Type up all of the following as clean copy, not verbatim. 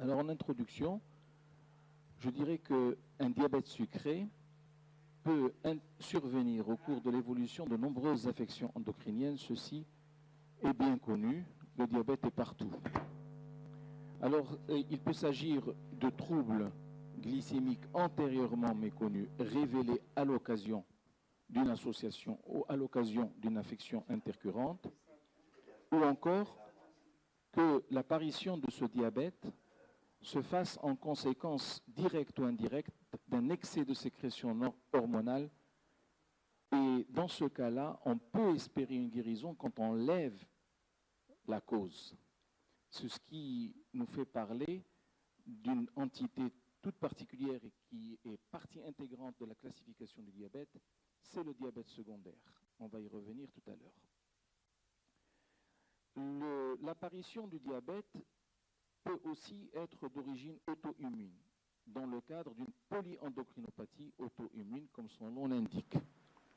Alors en introduction, je dirais qu'un diabète sucré peut survenir au cours de l'évolution de nombreuses affections endocriniennes. Ceci est bien connu, le diabète est partout. Alors il peut s'agir de troubles glycémiques antérieurement méconnus, révélés à l'occasion d'une association ou à l'occasion d'une affection intercurrente, ou encore que l'apparition de ce diabète se fasse en conséquence directe ou indirecte d'un excès de sécrétion hormonale. Et dans ce cas-là, on peut espérer une guérison quand on lève la cause. C'est ce qui nous fait parler d'une entité toute particulière et qui est partie intégrante de la classification du diabète, c'est le diabète secondaire. On va y revenir tout à l'heure. L'apparition du diabète peut aussi être d'origine auto-immune, dans le cadre d'une polyendocrinopathie auto-immune, comme son nom l'indique.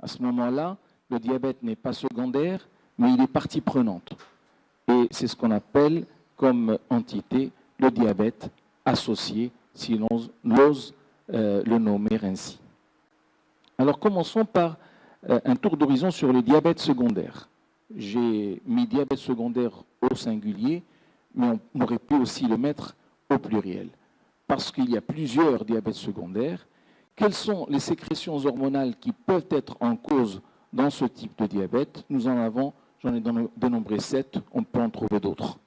À ce moment-là, le diabète n'est pas secondaire, mais il est partie prenante. Et c'est ce qu'on appelle comme entité le diabète associé, si l'on ose le nommer ainsi. Alors commençons par un tour d'horizon sur le diabète secondaire. J'ai mis diabète secondaire au singulier, mais on aurait pu aussi le mettre au pluriel, parce qu'il y a plusieurs diabètes secondaires. Quelles sont les sécrétions hormonales qui peuvent être en cause dans ce type de diabète? J'en ai dénombré 7, on peut en trouver d'autres.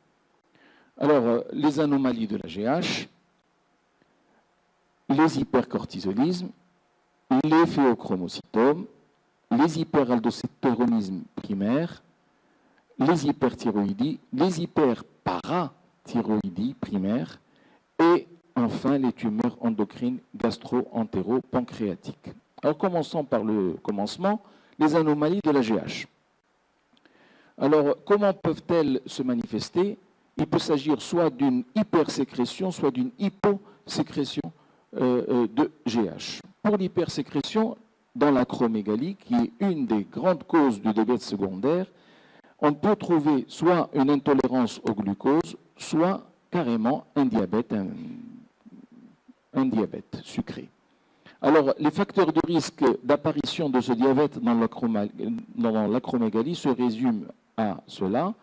Alors, les anomalies de la GH, les hypercortisolismes, les phéochromocytomes, les hyperaldostéronismes primaires, les hyperthyroïdies, les hyperparathyroïdies primaires et enfin les tumeurs endocrines gastro-entero-pancréatiques. Alors commençons par le commencement, les anomalies de la GH. Alors comment peuvent-elles se manifester? Il peut s'agir soit d'une hypersécrétion, soit d'une hyposécrétion de GH. Pour l'hypersécrétion, dans l'acromégalie, qui est une des grandes causes du diabète secondaire, on peut trouver soit une intolérance au glucose, soit carrément un diabète sucré. Alors, les facteurs de risque d'apparition de ce diabète dans l'acromégalie se résument à cela.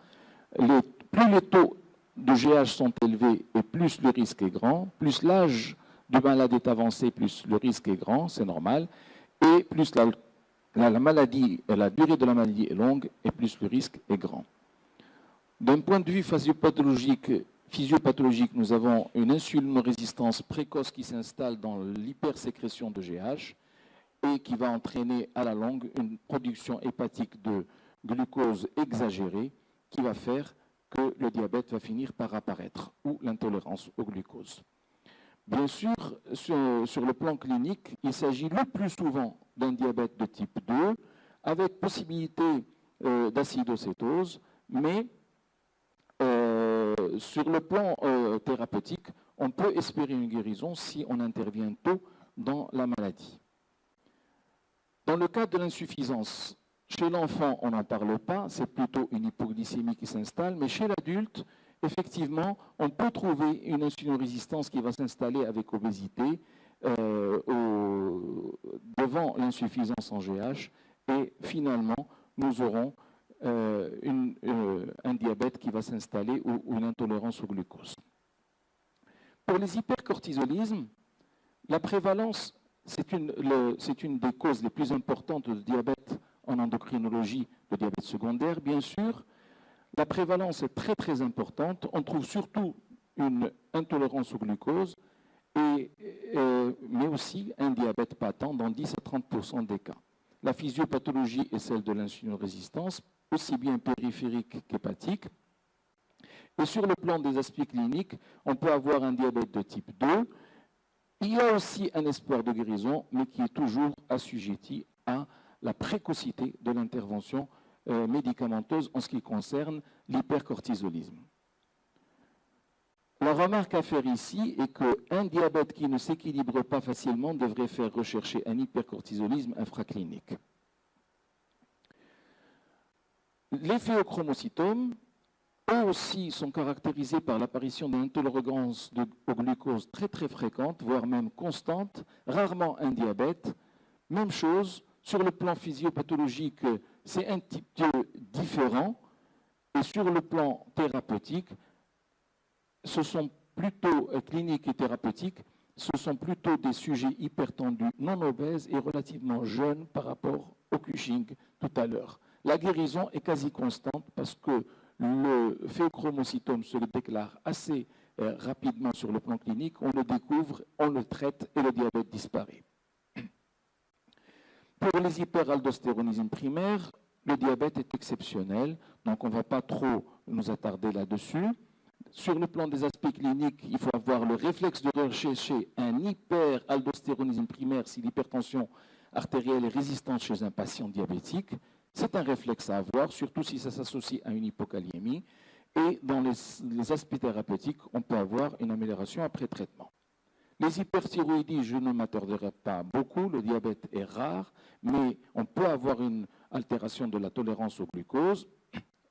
Plus les taux de GH sont élevés et plus le risque est grand, plus l'âge du malade est avancé, plus le risque est grand, c'est normal, et plus la maladie, la durée de la maladie est longue et plus le risque est grand. D'un point de vue physiopathologique, nous avons une insulinorésistance précoce qui s'installe dans l'hypersécrétion de GH et qui va entraîner à la longue une production hépatique de glucose exagérée qui va faire que le diabète va finir par apparaître, ou l'intolérance au glucose. Bien sûr, sur le plan clinique, il s'agit le plus souvent d'un diabète de type 2, avec possibilité d'acidocétose, mais sur le plan thérapeutique, on peut espérer une guérison si on intervient tôt dans la maladie. Dans le cas de l'insuffisance, chez l'enfant, on n'en parle pas, c'est plutôt une hypoglycémie qui s'installe, mais chez l'adulte, effectivement, on peut trouver une insulinorésistance qui va s'installer avec obésité devant l'insuffisance en GH, et finalement, nous aurons un diabète qui va s'installer ou une intolérance au glucose. Pour les hypercortisolismes, la prévalence, c'est une des causes les plus importantes de diabète en endocrinologie, le diabète secondaire, bien sûr. La prévalence est très très importante. On trouve surtout une intolérance au glucose, mais aussi un diabète patent dans 10 à 30% des cas. La physiopathologie est celle de l'insulinorésistance, aussi bien périphérique qu'hépatique. Et sur le plan des aspects cliniques, on peut avoir un diabète de type 2. Il y a aussi un espoir de guérison, mais qui est toujours assujetti à la précocité de l'intervention médicamenteuse en ce qui concerne l'hypercortisolisme. La remarque à faire ici est qu'un diabète qui ne s'équilibre pas facilement devrait faire rechercher un hypercortisolisme infraclinique. Les phéochromocytomes eux aussi sont caractérisés par l'apparition d'une intolérance au glucose très très fréquente, voire même constante, rarement un diabète. Même chose, sur le plan physiopathologique, c'est un petit peu différent. Et sur le plan thérapeutique, ce sont plutôt cliniques et thérapeutiques, ce sont plutôt des sujets hypertendus, non obèses et relativement jeunes par rapport au Cushing tout à l'heure. La guérison est quasi constante parce que le phéochromocytome se déclare assez rapidement sur le plan clinique, on le découvre, on le traite et le diabète disparaît. Pour les hyperaldostéronismes primaires, le diabète est exceptionnel, donc on ne va pas trop nous attarder là-dessus. Sur le plan des aspects cliniques, il faut avoir le réflexe de rechercher un hyperaldostéronisme primaire si l'hypertension artérielle est résistante chez un patient diabétique. C'est un réflexe à avoir, surtout si ça s'associe à une hypokaliémie. Et dans les aspects thérapeutiques, on peut avoir une amélioration après traitement. Les hyperthyroïdies, je ne m'attarderai pas beaucoup, le diabète est rare, mais on peut avoir une altération de la tolérance au glucose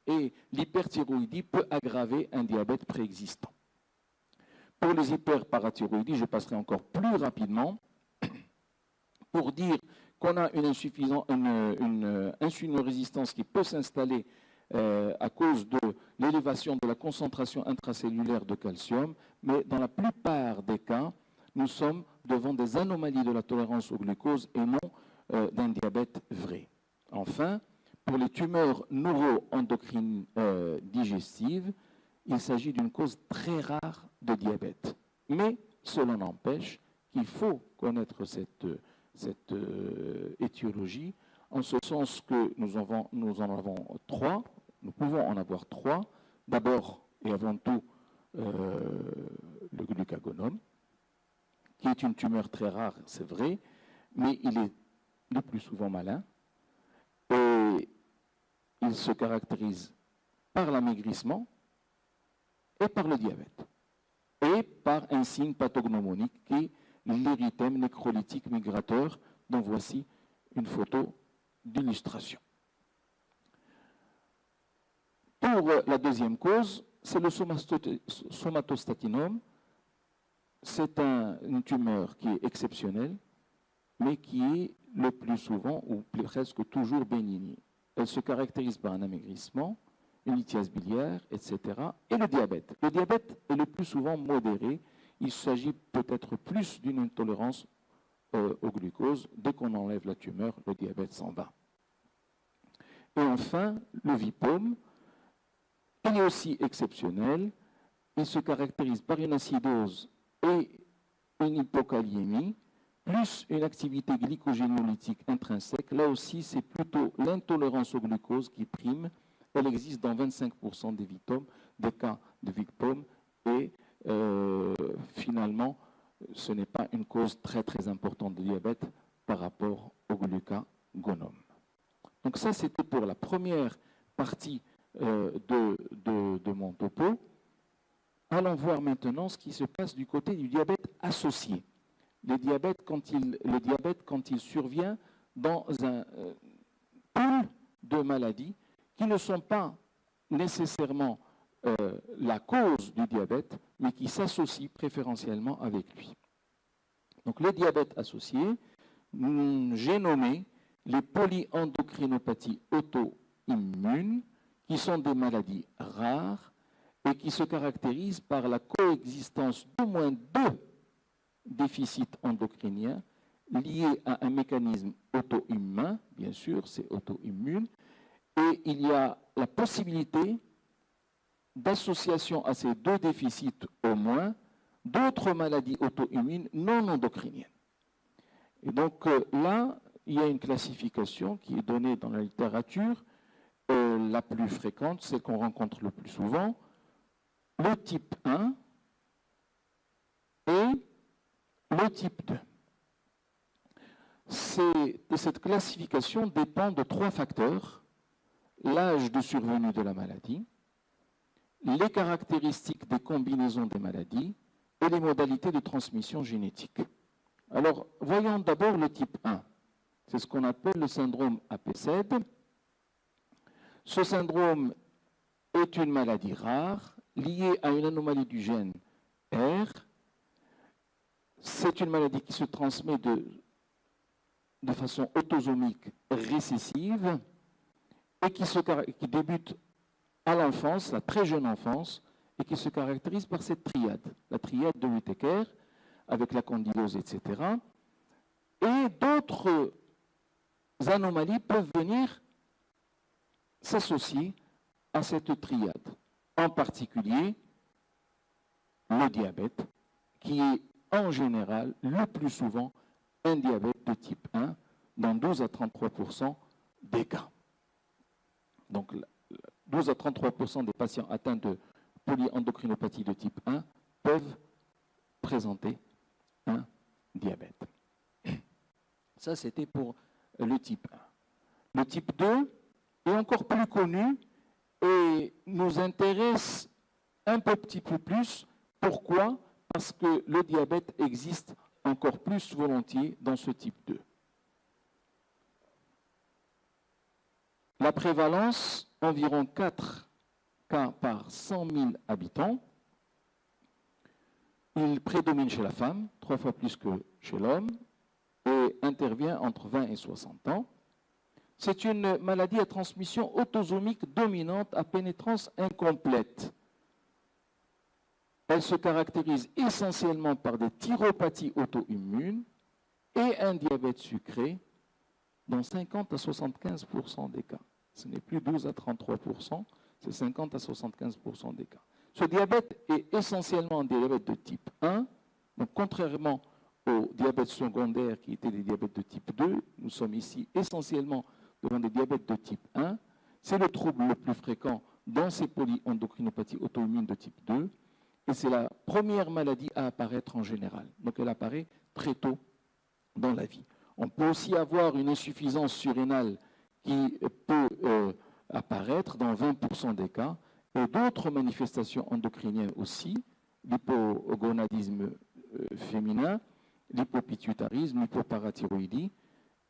et l'hyperthyroïdie peut aggraver un diabète préexistant. Pour les hyperparathyroïdies, je passerai encore plus rapidement pour dire qu'on a une insulinorésistance qui peut s'installer à cause de l'élévation de la concentration intracellulaire de calcium, mais dans la plupart des cas, nous sommes devant des anomalies de la tolérance au glucose et non d'un diabète vrai. Enfin, pour les tumeurs neuro-endocrines digestives, il s'agit d'une cause très rare de diabète. Mais cela n'empêche qu'il faut connaître cette étiologie, en ce sens que nous en avons trois, nous pouvons en avoir trois. D'abord et avant tout, le glucagonome, qui est une tumeur très rare, c'est vrai, mais il est le plus souvent malin. Et il se caractérise par l'amaigrissement et par le diabète. Et par un signe pathognomonique qui est l'érythème nécrolytique migrateur, dont voici une photo d'illustration. Pour la deuxième cause, c'est le somatostatinome. C'est une tumeur qui est exceptionnelle, mais qui est le plus souvent ou presque toujours bénigne. Elle se caractérise par un amaigrissement, une lithiase biliaire, etc. Et le diabète. Le diabète est le plus souvent modéré. Il s'agit peut-être plus d'une intolérance au glucose. Dès qu'on enlève la tumeur, le diabète s'en va. Et enfin, le vipome, il est aussi exceptionnel. Il se caractérise par une acidose et une hypokaliémie, plus une activité glycogénolytique intrinsèque. Là aussi, c'est plutôt l'intolérance au glucose qui prime. Elle existe dans 25% des cas de vipome et finalement, ce n'est pas une cause très très importante de diabète par rapport au glucagonome. Donc ça, c'était pour la première partie de mon topo. Allons voir maintenant ce qui se passe du côté du diabète associé. Le diabète, quand il survient dans un pool de maladies qui ne sont pas nécessairement la cause du diabète, mais qui s'associent préférentiellement avec lui. Donc le diabète associé, j'ai nommé les polyendocrinopathies auto-immunes, qui sont des maladies rares et qui se caractérisent par la coexistence d'au moins deux déficits endocriniens liés à un mécanisme auto-immun, bien sûr, c'est auto-immune, et il y a la possibilité d'association à ces deux déficits au moins d'autres maladies auto-immunes non endocriniennes. Et donc là, il y a une classification qui est donnée dans la littérature, la plus fréquente, celle qu'on rencontre le plus souvent, le type 1 et le type 2. Cette classification dépend de trois facteurs: l'âge de survenue de la maladie, les caractéristiques des combinaisons des maladies et les modalités de transmission génétique. Alors, voyons d'abord le type 1. C'est ce qu'on appelle le syndrome APCED. Ce syndrome est une maladie rare liée à une anomalie du gène R. C'est une maladie qui se transmet de façon autosomique récessive et qui débute à l'enfance, la très jeune enfance, et qui se caractérise par cette triade, la triade de Whittaker, avec la candidose, etc. Et d'autres anomalies peuvent venir s'associer à cette triade, en particulier le diabète, qui est en général le plus souvent un diabète de type 1 dans 12 à 33% des cas. Donc 12 à 33% des patients atteints de polyendocrinopathie de type 1 peuvent présenter un diabète. Ça, c'était pour le type 1. Le type 2 est encore plus connu et nous intéresse un petit peu plus. Pourquoi? Parce que le diabète existe encore plus volontiers dans ce type 2. La prévalence, environ 4 cas par 100 000 habitants. Il prédomine chez la femme, 3 fois plus que chez l'homme, et intervient entre 20 et 60 ans. C'est une maladie à transmission autosomique dominante à pénétrance incomplète. Elle se caractérise essentiellement par des thyropathies auto-immunes et un diabète sucré dans 50 à 75% des cas. Ce n'est plus 12 à 33%, c'est 50 à 75% des cas. Ce diabète est essentiellement un diabète de type 1, donc contrairement au diabète secondaire qui était des diabètes de type 2, nous sommes ici essentiellement devant des diabètes de type 1. C'est le trouble le plus fréquent dans ces polyendocrinopathies auto-immunes de type 2, et c'est la première maladie à apparaître en général. Donc elle apparaît très tôt dans la vie. On peut aussi avoir une insuffisance surrénale qui peut apparaître dans 20% des cas, et d'autres manifestations endocriniennes aussi, l'hypogonadisme féminin, l'hypopituitarisme, l'hypoparathyroïdie,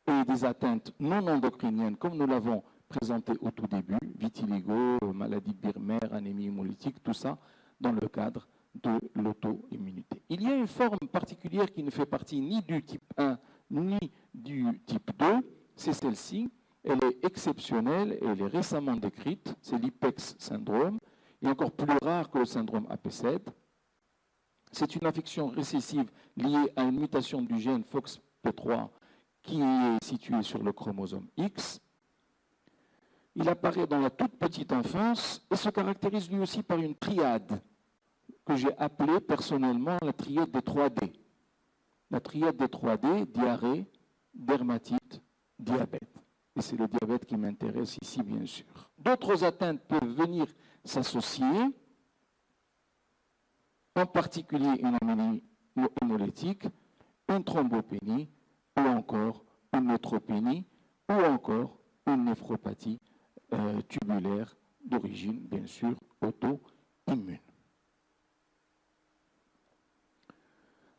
et des atteintes non endocriniennes, comme nous l'avons présenté au tout début, vitiligo, maladie de Birmer, anémie hémolytique, tout ça dans le cadre de l'auto-immunité. Il y a une forme particulière qui ne fait partie ni du type 1 ni du type 2, c'est celle-ci. Elle est exceptionnelle et elle est récemment décrite, c'est l'IPEX syndrome, et encore plus rare que le syndrome APC. C'est une affection récessive liée à une mutation du gène FOXP3 qui est située sur le chromosome X. Il apparaît dans la toute petite enfance et se caractérise lui aussi par une triade que j'ai appelée personnellement la triade des 3D. La triade des 3D, diarrhée, dermatite, diabète. Et c'est le diabète qui m'intéresse ici, bien sûr. D'autres atteintes peuvent venir s'associer, en particulier une anémie hémolytique, une thrombopénie, ou encore une neutropénie, ou encore une néphropathie tubulaire d'origine, bien sûr, auto-immune.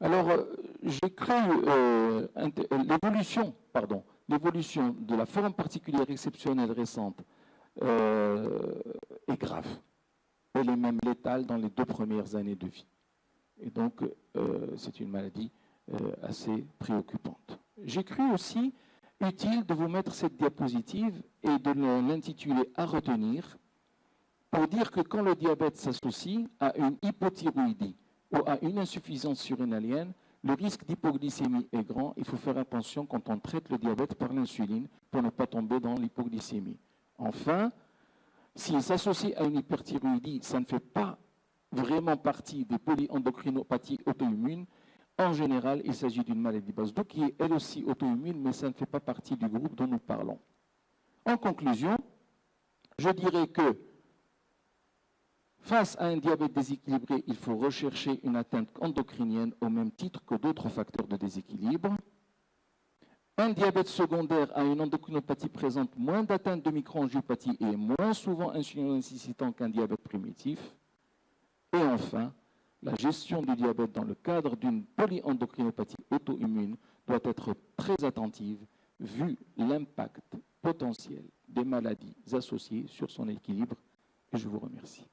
Alors, j'ai cru l'évolution de la forme particulière exceptionnelle récente est grave. Elle est même létale dans les 2 premières années de vie. Et donc, c'est une maladie assez préoccupante. J'ai cru aussi utile de vous mettre cette diapositive et de l'intituler « À retenir » pour dire que quand le diabète s'associe à une hypothyroïdie ou à une insuffisance surrénalienne, le risque d'hypoglycémie est grand. Il faut faire attention quand on traite le diabète par l'insuline pour ne pas tomber dans l'hypoglycémie. Enfin, s'il s'associe à une hyperthyroïdie, ça ne fait pas vraiment partie des polyendocrinopathies auto-immunes. En général, il s'agit d'une maladie basse d'eau qui est elle aussi auto-immune, mais ça ne fait pas partie du groupe dont nous parlons. En conclusion, je dirais que face à un diabète déséquilibré, il faut rechercher une atteinte endocrinienne au même titre que d'autres facteurs de déséquilibre. Un diabète secondaire à une endocrinopathie présente moins d'atteintes de microangiopathie et est moins souvent insulino-nécessitant qu'un diabète primitif. Et enfin, la gestion du diabète dans le cadre d'une polyendocrinopathie auto-immune doit être très attentive vu l'impact potentiel des maladies associées sur son équilibre et je vous remercie.